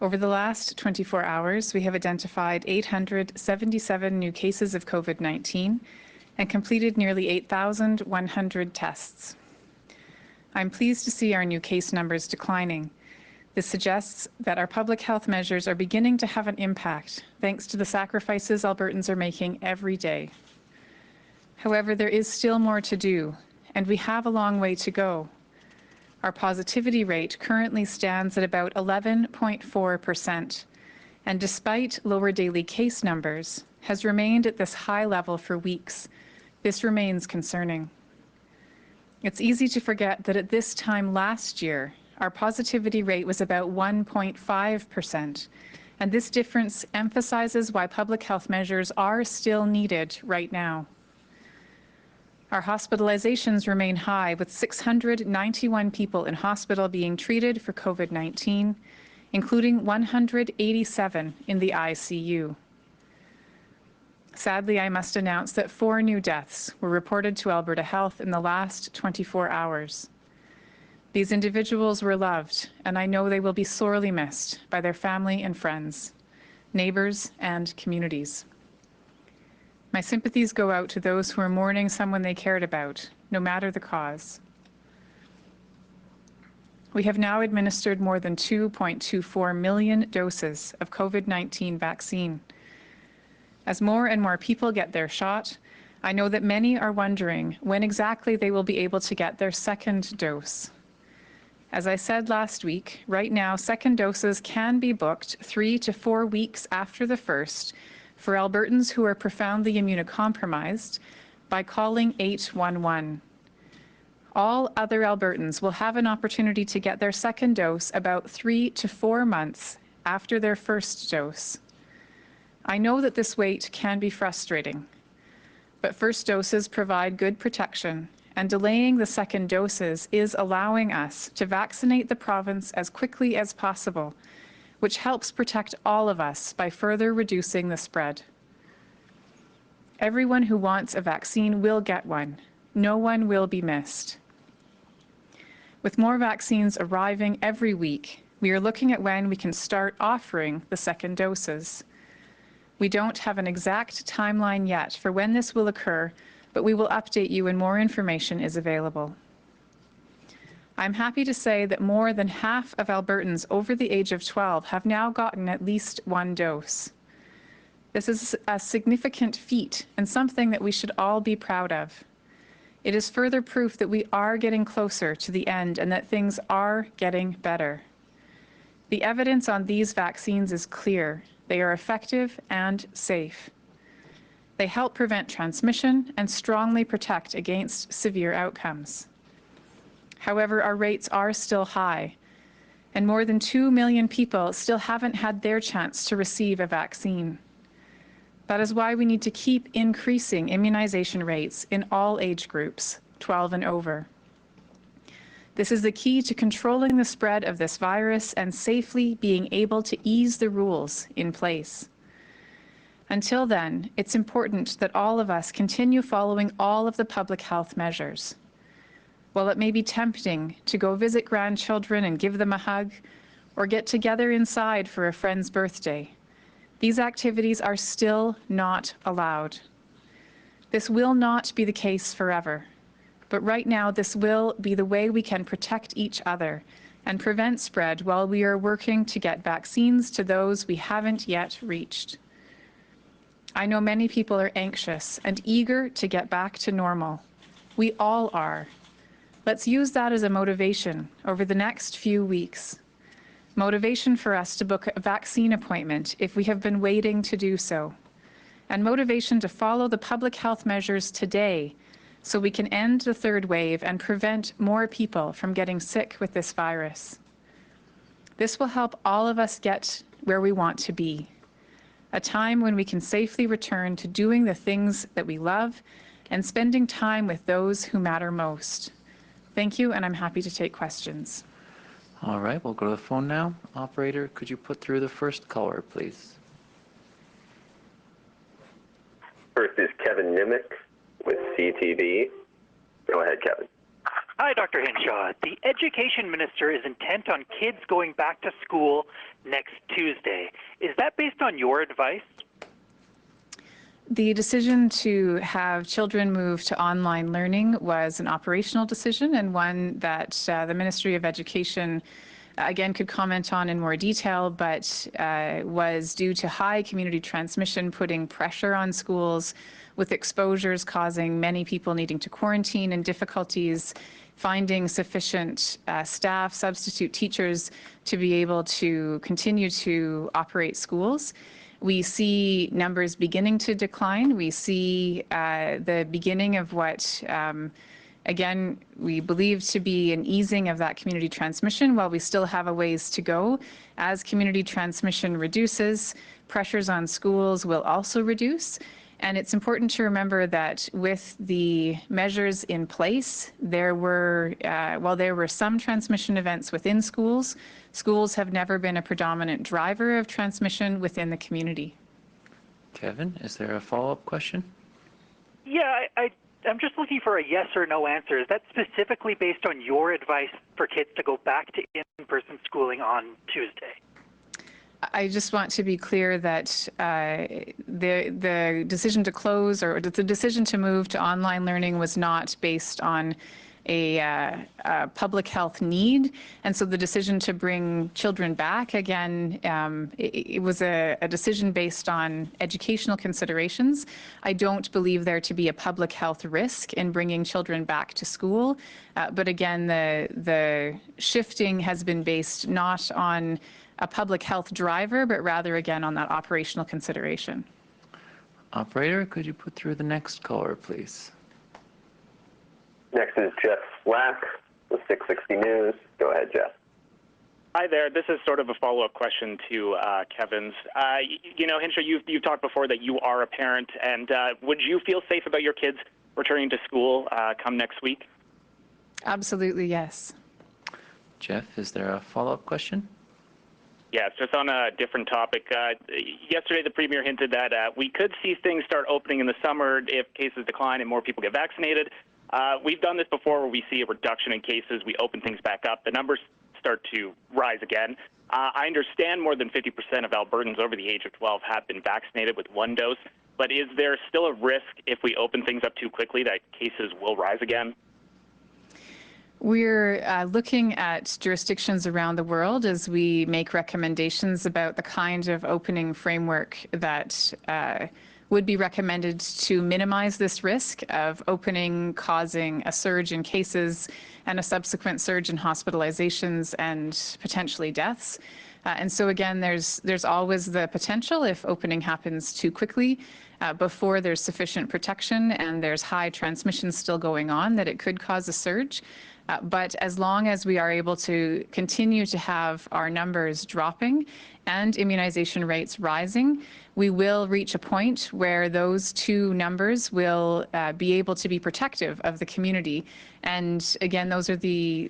Over the last 24 hours, we have identified 877 new cases of COVID-19 and completed nearly 8,100 tests. I'm pleased to see our new case numbers declining. This suggests that our public health measures are beginning to have an impact, thanks to the sacrifices Albertans are making every day. However, there is still more to do, and we have a long way to go. Our positivity rate currently stands at about 11.4%, and despite lower daily case numbers, has remained at this high level for weeks. This remains concerning. It's easy to forget that at this time last year, our positivity rate was about 1.5%, and this difference emphasizes why public health measures are still needed right now. Our hospitalizations remain high, with 691 people in hospital being treated for COVID-19, including 187 in the ICU. Sadly, I must announce that 4 new deaths were reported to Alberta Health in the last 24 hours. These individuals were loved, and I know they will be sorely missed by their family and friends, neighbours and communities. My sympathies go out to those who are mourning someone they cared about, no matter the cause. We have now administered more than 2.24 million doses of COVID-19 vaccine. As more and more people get their shot, I know that many are wondering when exactly they will be able to get their second dose. As I said last week, right now, second doses can be booked 3 to 4 weeks after the first for Albertans who are profoundly immunocompromised by calling 811. All other Albertans will have an opportunity to get their second dose about 3 to 4 months after their first dose. I know that this wait can be frustrating, but first doses provide good protection, and delaying the second doses is allowing us to vaccinate the province as quickly as possible, which helps protect all of us by further reducing the spread. Everyone who wants a vaccine will get one. No one will be missed. With more vaccines arriving every week, we are looking at when we can start offering the second doses. We don't have an exact timeline yet for when this will occur, but we will update you when more information is available. I'm happy to say that more than half of Albertans over the age of 12 have now gotten at least 1 dose. This is a significant feat and something that we should all be proud of. It is further proof that we are getting closer to the end and that things are getting better. The evidence on these vaccines is clear. They are effective and safe. They help prevent transmission and strongly protect against severe outcomes. However, our rates are still high, and more than 2 million people still haven't had their chance to receive a vaccine. That is why we need to keep increasing immunization rates in all age groups, 12 and over. This is the key to controlling the spread of this virus and safely being able to ease the rules in place. Until then, it's important that all of us continue following all of the public health measures. While it may be tempting to go visit grandchildren and give them a hug, or get together inside for a friend's birthday, these activities are still not allowed. This will not be the case forever, but right now this will be the way we can protect each other and prevent spread while we are working to get vaccines to those we haven't yet reached. I know many people are anxious and eager to get back to normal. We all are. Let's use that as a motivation over the next few weeks. Motivation for us to book a vaccine appointment if we have been waiting to do so. And motivation to follow the public health measures today so we can end the third wave and prevent more people from getting sick with this virus. This will help all of us get where we want to be. A time when we can safely return to doing the things that we love and spending time with those who matter most. Thank you, and I'm happy to take questions. All right, we'll go to the phone now. Operator, could you put through the first caller, please? First is Kevin Nimick with CTV. Go ahead, Kevin. Hi, Dr. Hinshaw. The Education Minister is intent on kids going back to school next Tuesday. Is that based on your advice? The decision to have children move to online learning was an operational decision and one that the Ministry of Education again could comment on in more detail, but was due to high community transmission putting pressure on schools with exposures causing many people needing to quarantine and difficulties finding sufficient staff, substitute teachers to be able to continue to operate schools. We see numbers beginning to decline. We see the beginning of what, again, we believe to be an easing of that community transmission while we still have a ways to go. As community transmission reduces, pressures on schools will also reduce. And it's important to remember that with the measures in place, there were, while there were some transmission events within schools, schools have never been a predominant driver of transmission within the community. Kevin, is there a follow-up question? Yeah, I'm just looking for a yes or no answer. Is that specifically based on your advice for kids to go back to in-person schooling on Tuesday? I just want to be clear that the decision to close or the decision to move to online learning was not based on a public health need. And so the decision to bring children back, again, it was a decision based on educational considerations. I don't believe there to be a public health risk in bringing children back to school. But again, the shifting has been based not on a public health driver, but rather, again, on that operational consideration. Operator, could you put through the next caller, please? Next is Jeff Slack with 660 News. Go ahead, Jeff. Hi there. This is sort of a follow-up question to Kevin's. You know, Hinshaw, you've talked before that you are a parent, and would you feel safe about your kids returning to school come next week? Absolutely, yes. Jeff, is there a follow-up question? Yes, just on a different topic. Yesterday, the Premier hinted that we could see things start opening in the summer if cases decline and more people get vaccinated. We've done this before where we see a reduction in cases, we open things back up, the numbers start to rise again. I understand more than 50% of Albertans over the age of 12 have been vaccinated with one dose, but is there still a risk if we open things up too quickly that cases will rise again? We're looking at jurisdictions around the world as we make recommendations about the kind of opening framework that would be recommended to minimize this risk of opening causing a surge in cases and a subsequent surge in hospitalizations and potentially deaths. And so again, there's always the potential if opening happens too quickly before there's sufficient protection and there's high transmission still going on that it could cause a surge. But as long as we are able to continue to have our numbers dropping and immunization rates rising, we will reach a point where those two numbers will be able to be protective of the community. And again, those are the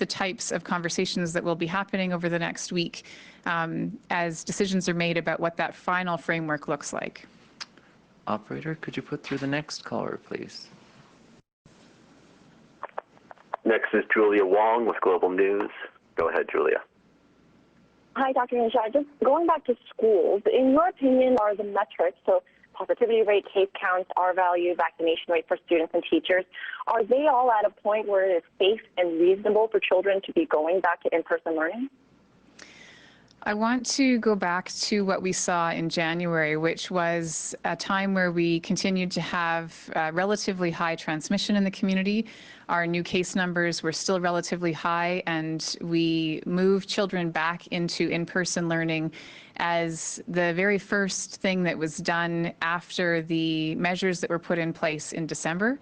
types of conversations that will be happening over the next week as decisions are made about what that final framework looks like. Operator, could you put through the next caller, please? Next is Julia Wong with Global News. Go ahead, Julia. Hi, Dr. Hinshaw. Just going back to schools, in your opinion, are the metrics, so positivity rate, case counts, R-value, vaccination rate for students and teachers, are they all at a point where it is safe and reasonable for children to be going back to in-person learning? I want to go back to what we saw in January, which was a time where we continued to have relatively high transmission in the community. Our new case numbers were still relatively high, and we moved children back into in-person learning as the very first thing that was done after the measures that were put in place in December.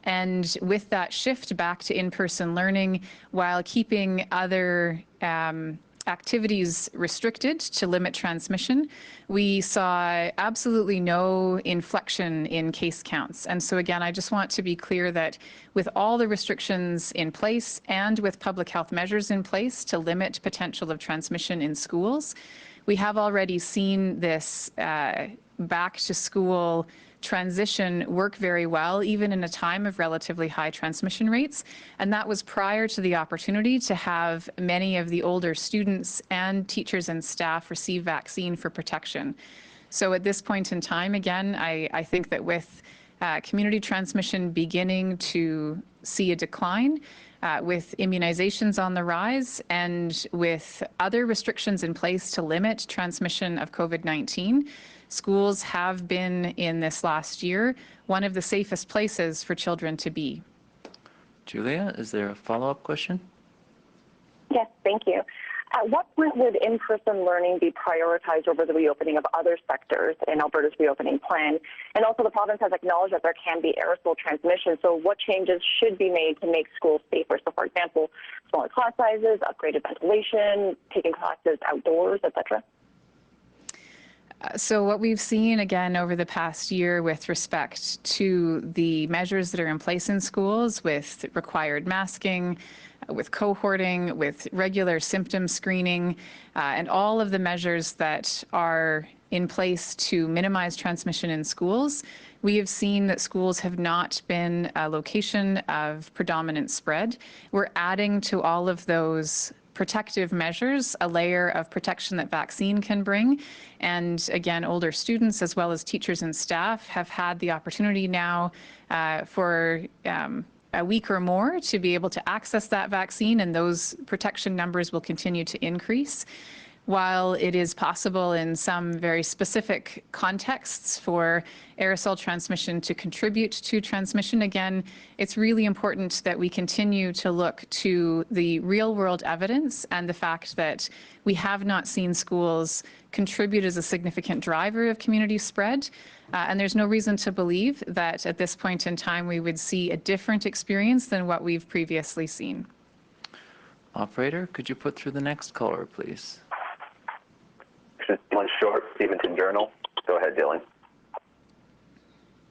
And with that shift back to in-person learning, while keeping other activities restricted to limit transmission, we saw absolutely no inflection in case counts. And so again, I just want to be clear that with all the restrictions in place and with public health measures in place to limit potential of transmission in schools, we have already seen this back to school transition work very well, even in a time of relatively high transmission rates. And that was prior to the opportunity to have many of the older students and teachers and staff receive vaccine for protection. So at this point in time, again, I think that with community transmission beginning to see a decline, with immunizations on the rise, and with other restrictions in place to limit transmission of COVID-19, schools have been, in this last year, one of the safest places for children to be. Julia, is there a follow-up question? Yes, thank you. At what point would in-person learning be prioritized over the reopening of other sectors in Alberta's reopening plan? And also, the province has acknowledged that there can be aerosol transmission, so what changes should be made to make schools safer? So, for example, smaller class sizes, upgraded ventilation, taking classes outdoors, etc.? So what we've seen, again, over the past year with respect to the measures that are in place in schools with required masking, with cohorting, with regular symptom screening, and all of the measures that are in place to minimize transmission in schools, we have seen that schools have not been a location of predominant spread. We're adding to all of those protective measures a layer of protection that vaccine can bring. And again, older students as well as teachers and staff have had the opportunity now for a week or more to be able to access that vaccine, and those protection numbers will continue to increase. While it is possible in some very specific contexts for aerosol transmission to contribute to transmission, again, it's really important that we continue to look to the real-world evidence and the fact that we have not seen schools contribute as a significant driver of community spread. And there's no reason to believe that at this point in time we would see a different experience than what we've previously seen. Operator, could you put through the next caller, please? One short, Edmonton Journal. Go ahead, Dylan.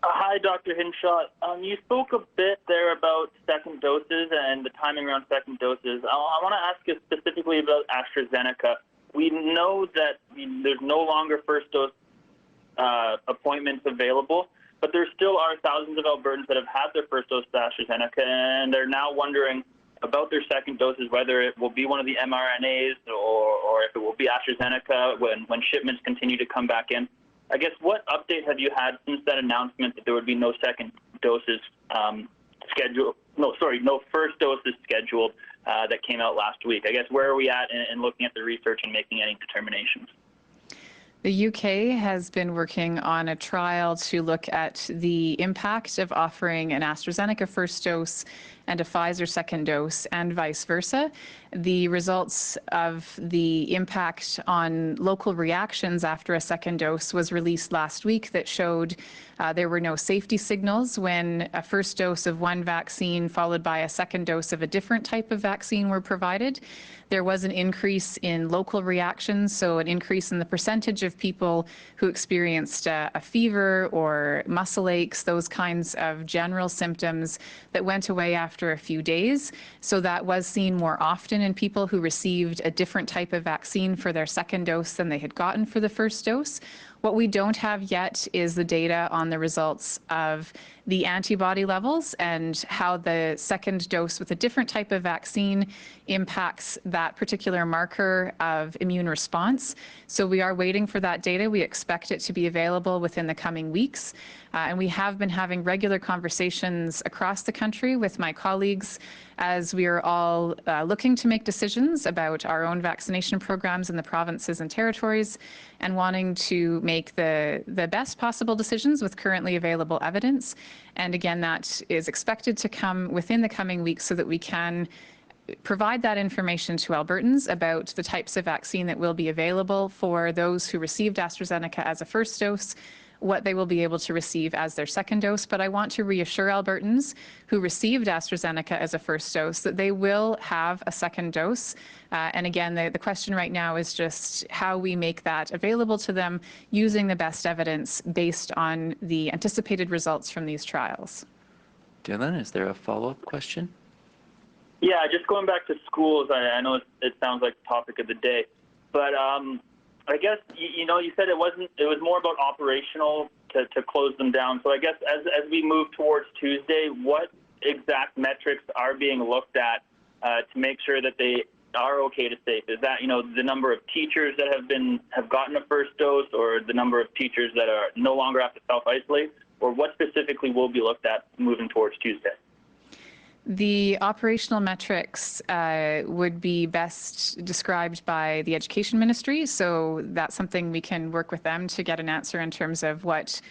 Hi, Dr. Hinshaw. You spoke a bit there about second doses and the timing around second doses. I want to ask you specifically about AstraZeneca. We know that there's no longer first dose appointments available, but there still are thousands of Albertans that have had their first dose of AstraZeneca, and they're now wondering about their second doses, whether it will be one of the mRNAs or if it will be AstraZeneca when shipments continue to come back in. I guess, what update have you had since that announcement that there would be no second doses scheduled? No first doses scheduled that came out last week. I guess, where are we at in looking at the research and making any determinations? The UK has been working on a trial to look at the impact of offering an AstraZeneca first dose and a Pfizer second dose, and vice versa. The results of the impact on local reactions after a second dose was released last week that showed there were no safety signals when a first dose of one vaccine followed by a second dose of a different type of vaccine were provided. There was an increase in local reactions, so an increase in the percentage of people who experienced a fever or muscle aches, those kinds of general symptoms that went away after a few days. So that was seen more often in people who received a different type of vaccine for their second dose than they had gotten for the first dose. What we don't have yet is the data on the results of the antibody levels and how the second dose with a different type of vaccine impacts that particular marker of immune response. So we are waiting for that data. We expect it to be available within the coming weeks. And we have been having regular conversations across the country with my colleagues as we are all looking to make decisions about our own vaccination programs in the provinces and territories, and wanting to make the best possible decisions with currently available evidence. And again, that is expected to come within the coming weeks so that we can provide that information to Albertans about the types of vaccine that will be available for those who received AstraZeneca as a first dose, what they will be able to receive as their second dose. But I want to reassure Albertans who received AstraZeneca as a first dose that they will have a second dose. And again, the question right now is just how we make that available to them using the best evidence based on the anticipated results from these trials. Dylan, is there a follow-up question? Yeah, just going back to schools, I know it sounds like the topic of the day, but I guess, you said it was more about operational to close them down. So I guess as we move towards Tuesday, what exact metrics are being looked at to make sure that they are okay to safe? Is that, the number of teachers that have gotten a first dose, or the number of teachers that are no longer have to self-isolate, or what specifically will be looked at moving towards Tuesday? The operational metrics would be best described by the Education Ministry, so that's something we can work with them to get an answer in terms of what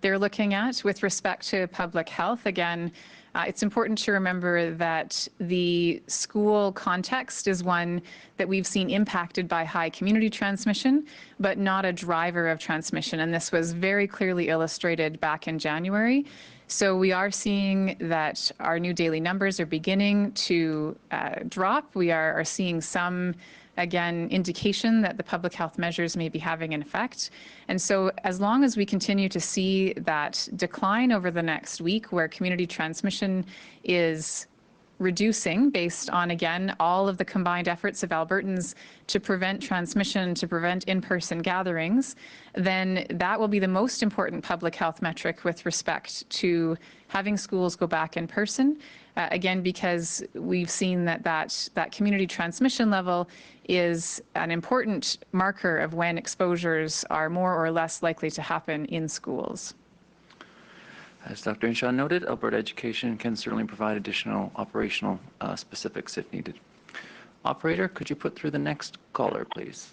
they're looking at. With respect to public health, again, it's important to remember that the school context is one that we've seen impacted by high community transmission, but not a driver of transmission, and this was very clearly illustrated back in January. So we are seeing that our new daily numbers are beginning to drop. We are seeing some, again, indication that the public health measures may be having an effect. And so as long as we continue to see that decline over the next week, where community transmission is reducing based on, again, all of the combined efforts of Albertans to prevent transmission, to prevent in-person gatherings, then that will be the most important public health metric with respect to having schools go back in person. Again, because we've seen that community transmission level is an important marker of when exposures are more or less likely to happen in schools. As Dr. Hinshaw noted, Alberta Education can certainly provide additional operational specifics if needed. Operator, could you put through the next caller, please?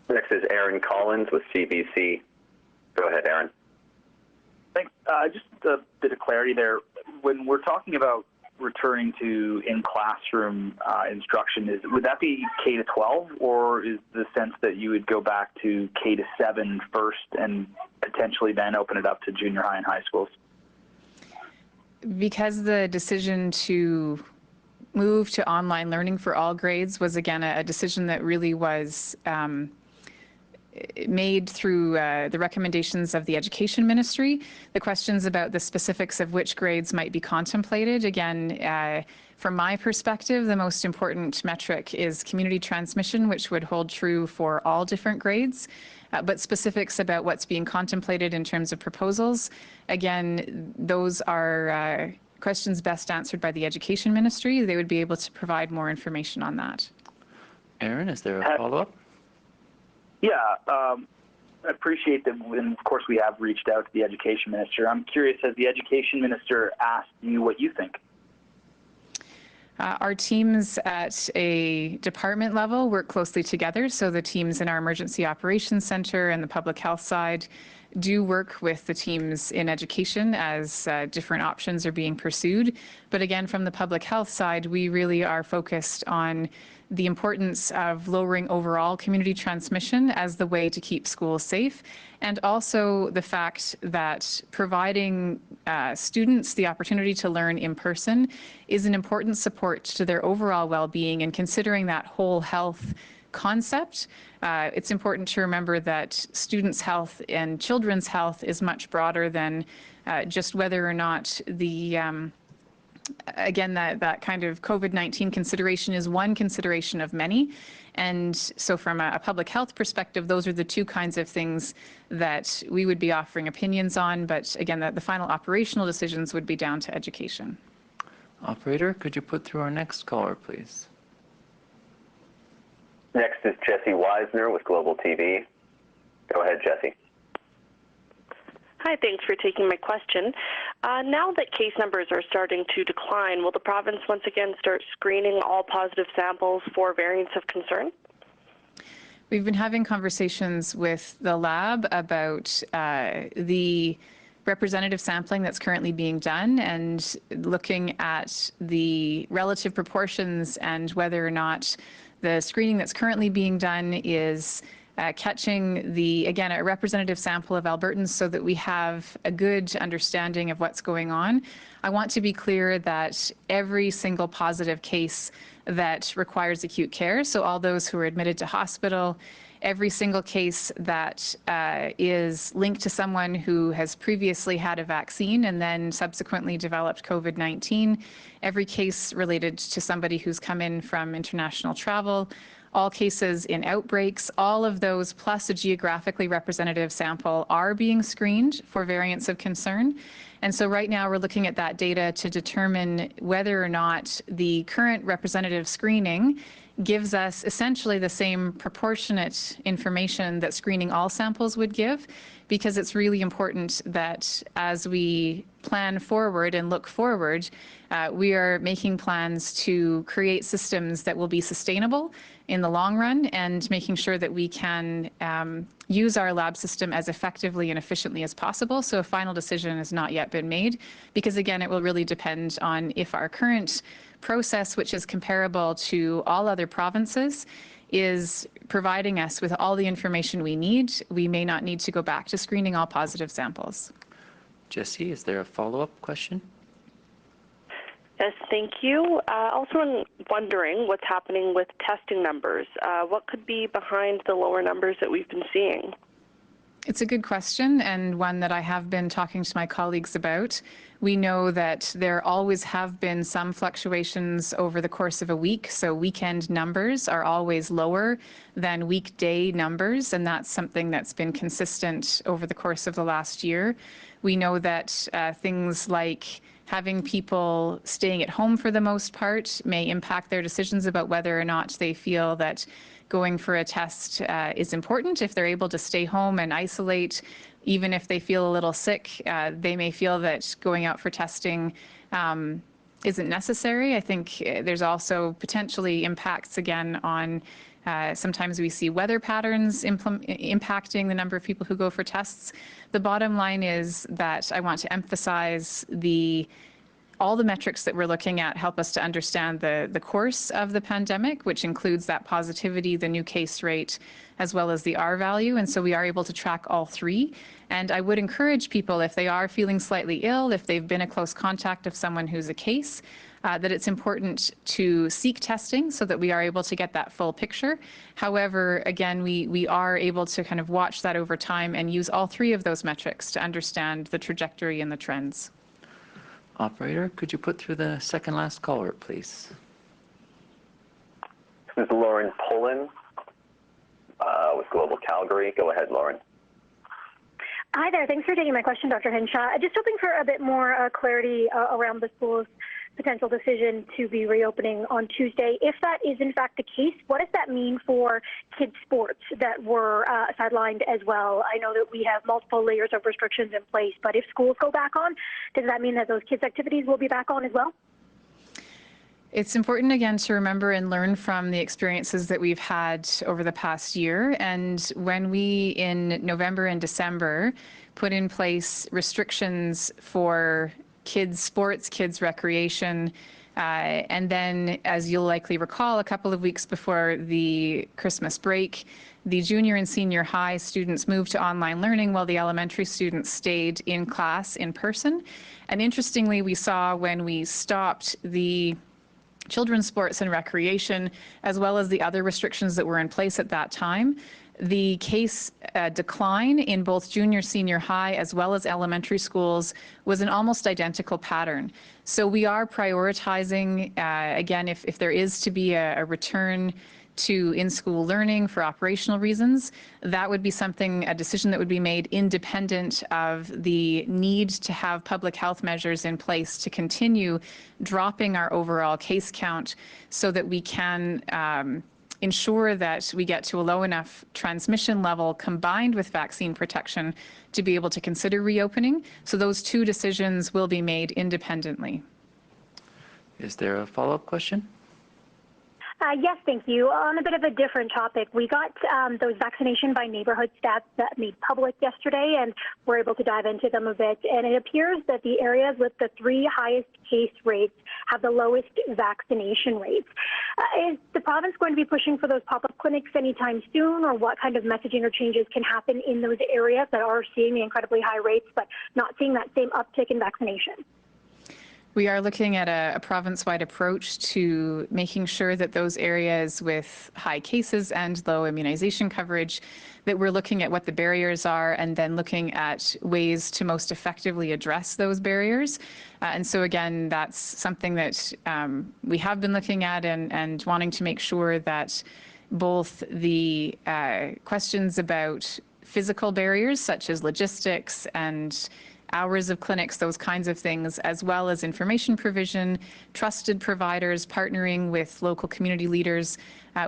Next is Aaron Collins with CBC. Go ahead, Aaron. Thanks. Just a bit of clarity there. When we're talking about returning to in-classroom instruction, would that be K to 12, or is the sense that you would go back to K to 7 first and potentially then open it up to junior high and high schools? Because the decision to move to online learning for all grades was, again, a decision that really was made through the recommendations of the Education Ministry. The questions about the specifics of which grades might be contemplated, again, from my perspective, the most important metric is community transmission, which would hold true for all different grades. But specifics about what's being contemplated in terms of proposals, again, those are questions best answered by the Education Ministry. They would be able to provide more information on that. Aaron, is there a follow-up? Yeah, I appreciate that, and of course we have reached out to the Education Minister. I'm curious, has the Education Minister asked you what you think? Our teams at a department level work closely together, so the teams in our Emergency Operations Centre and the public health side do work with the teams in education as different options are being pursued. But again, from the public health side, we really are focused on the importance of lowering overall community transmission as the way to keep schools safe, and also the fact that providing students the opportunity to learn in person is an important support to their overall well-being, and considering that whole health concept, it's important to remember that students' health and children's health is much broader than just whether or not the again, that kind of COVID-19 consideration is one consideration of many. And so from a public health perspective, those are the two kinds of things that we would be offering opinions on. But again, the final operational decisions would be down to education. Operator, could you put through our next caller, please? Next is Jesse Weisner with Global TV. Go ahead, Jesse. Hi, thanks for taking my question. Now that case numbers are starting to decline, will the province once again start screening all positive samples for variants of concern? We've been having conversations with the lab about the representative sampling that's currently being done and looking at the relative proportions and whether or not the screening that's currently being done is catching again, a representative sample of Albertans so that we have a good understanding of what's going on. I want to be clear that every single positive case that requires acute care, so all those who are admitted to hospital, every single case that is linked to someone who has previously had a vaccine and then subsequently developed COVID-19, every case related to somebody who's come in from international travel, all cases in outbreaks, all of those plus a geographically representative sample are being screened for variants of concern. And so right now we're looking at that data to determine whether or not the current representative screening gives us essentially the same proportionate information that screening all samples would give, because it's really important that as we plan forward and look forward, we are making plans to create systems that will be sustainable in the long run and making sure that we can use our lab system as effectively and efficiently as possible. So a final decision has not yet been made, because again, it will really depend on if our current process, which is comparable to all other provinces, is providing us with all the information we need. We may not need to go back to screening all positive samples. Jessie, is there a follow-up question? Yes, thank you. Also, I'm wondering what's happening with testing numbers. What could be behind the lower numbers that we've been seeing? It's a good question, and one that I have been talking to my colleagues about. We know that there always have been some fluctuations over the course of a week, so weekend numbers are always lower than weekday numbers, and that's something that's been consistent over the course of the last year. We know that things like having people staying at home for the most part may impact their decisions about whether or not they feel that going for a test is important. If they're able to stay home and isolate, even if they feel a little sick, they may feel that going out for testing isn't necessary. I think there's also potentially impacts again on sometimes we see weather patterns impacting the number of people who go for tests. The bottom line is that I want to emphasize all the metrics that we're looking at help us to understand the course of the pandemic, which includes that positivity, the new case rate, as well as the R value. And so we are able to track all three. And I would encourage people, if they are feeling slightly ill, if they've been a close contact of someone who's a case, that it's important to seek testing so that we are able to get that full picture. However, again, we are able to kind of watch that over time and use all three of those metrics to understand the trajectory and the trends. Operator, could you put through the second last caller, please? This is Lauren Pullen with Global Calgary. Go ahead, Lauren. Hi there. Thanks for taking my question, Dr. Hinshaw. Just hoping for a bit more clarity around the school's potential decision to be reopening on Tuesday. If that is in fact the case, what does that mean for kids' sports that were sidelined as well? I know that we have multiple layers of restrictions in place, but if schools go back on, does that mean that those kids' activities will be back on as well? It's important, again, to remember and learn from the experiences that we've had over the past year. And when we, in November and December, put in place restrictions for kids' sports, kids' recreation, and then, as you'll likely recall, a couple of weeks before the Christmas break, the junior and senior high students moved to online learning while the elementary students stayed in class in person. And interestingly, we saw when we stopped the children's sports and recreation, as well as the other restrictions that were in place at that time, the case decline in both junior, senior high, as well as elementary schools was an almost identical pattern. So we are prioritizing, again, if there is to be a return to in-school learning for operational reasons, that would be a decision that would be made independent of the need to have public health measures in place to continue dropping our overall case count so that we can ensure that we get to a low enough transmission level combined with vaccine protection to be able to consider reopening. So those two decisions will be made independently. Is there a follow-up question? Yes, thank you. On a bit of a different topic, we got those vaccination by neighborhood stats that made public yesterday, and we're able to dive into them a bit. And it appears that the areas with the three highest case rates have the lowest vaccination rates. Is the province going to be pushing for those pop-up clinics anytime soon, or what kind of messaging or changes can happen in those areas that are seeing the incredibly high rates but not seeing that same uptick in vaccination? We are looking at a province-wide approach to making sure that those areas with high cases and low immunization coverage, that we're looking at what the barriers are and then looking at ways to most effectively address those barriers. And so again, that's something that we have been looking at and wanting to make sure that both the questions about physical barriers such as logistics and hours of clinics, those kinds of things, as well as information provision, trusted providers, partnering with local community leaders.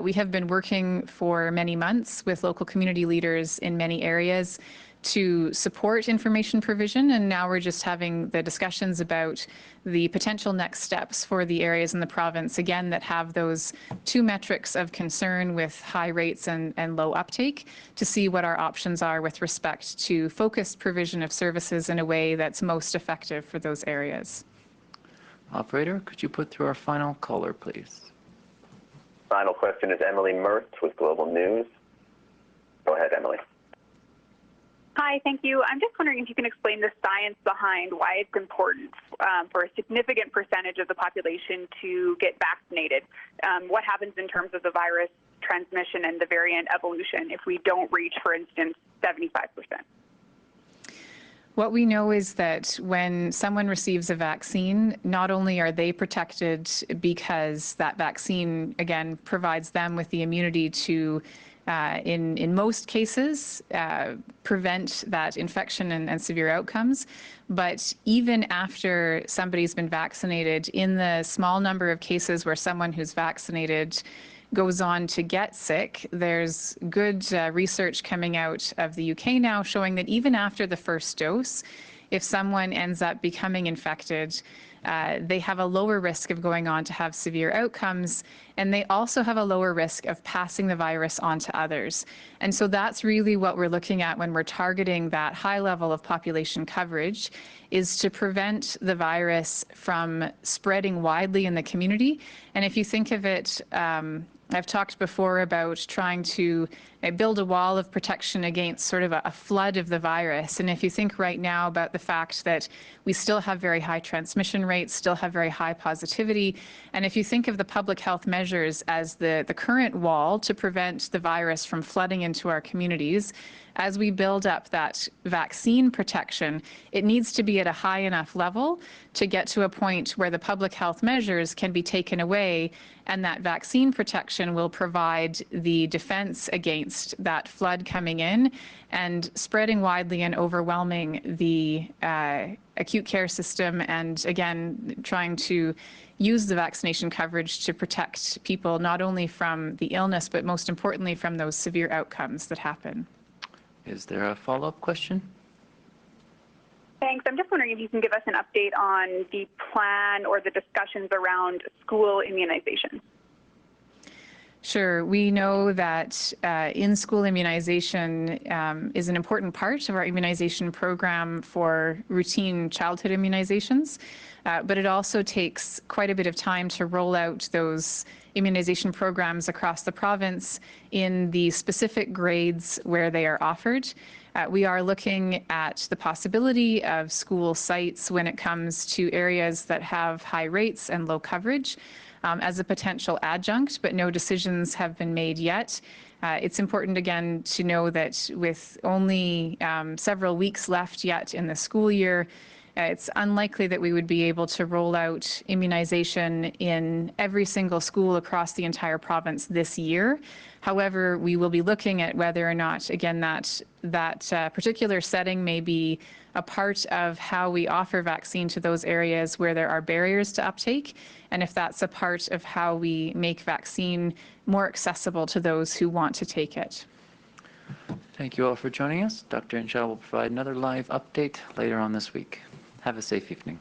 We have been working for many months with local community leaders in many areas to support information provision, and now we're just having the discussions about the potential next steps for the areas in the province, again, that have those two metrics of concern with high rates and low uptake, to see what our options are with respect to focused provision of services in a way that's most effective for those areas. Operator, could you put through our final caller, please? Final question is Emily Mertz with Global News. Go ahead, Emily. Hi, thank you. I'm just wondering if you can explain the science behind why it's important for a significant percentage of the population to get vaccinated. What happens in terms of the virus transmission and the variant evolution if we don't reach, for instance, 75%? What we know is that when someone receives a vaccine, not only are they protected because that vaccine, again, provides them with the immunity to in most cases, prevent that infection and severe outcomes. But even after somebody's been vaccinated, in the small number of cases where someone who's vaccinated goes on to get sick, there's good research coming out of the UK now showing that even after the first dose, if someone ends up becoming infected, they have a lower risk of going on to have severe outcomes, and they also have a lower risk of passing the virus on to others. And so that's really what we're looking at when we're targeting that high level of population coverage, is to prevent the virus from spreading widely in the community. And if you think of it, I've talked before about trying to build a wall of protection against sort of a flood of the virus. And if you think right now about the fact that we still have very high transmission rates, still have very high positivity, and if you think of the public health measures as the current wall to prevent the virus from flooding into our communities, as we build up that vaccine protection, it needs to be at a high enough level to get to a point where the public health measures can be taken away, and that vaccine protection will provide the defense against that flood coming in and spreading widely and overwhelming the acute care system, and again, trying to use the vaccination coverage to protect people not only from the illness, but most importantly from those severe outcomes that happen. Is there a follow-up question? Thanks. I'm just wondering if you can give us an update on the plan or the discussions around school immunization. Sure. We know that in-school immunization is an important part of our immunization program for routine childhood immunizations, but it also takes quite a bit of time to roll out those immunization programs across the province in the specific grades where they are offered. We are looking at the possibility of school sites when it comes to areas that have high rates and low coverage as a potential adjunct, but no decisions have been made yet. It's important, again, to know that with only several weeks left yet in the school year, it's unlikely that we would be able to roll out immunization in every single school across the entire province this year. However, we will be looking at whether or not, again, that particular setting may be a part of how we offer vaccine to those areas where there are barriers to uptake, and if that's a part of how we make vaccine more accessible to those who want to take it. Thank you all for joining us. Dr. Hinshaw will provide another live update later on this week. Have a safe evening.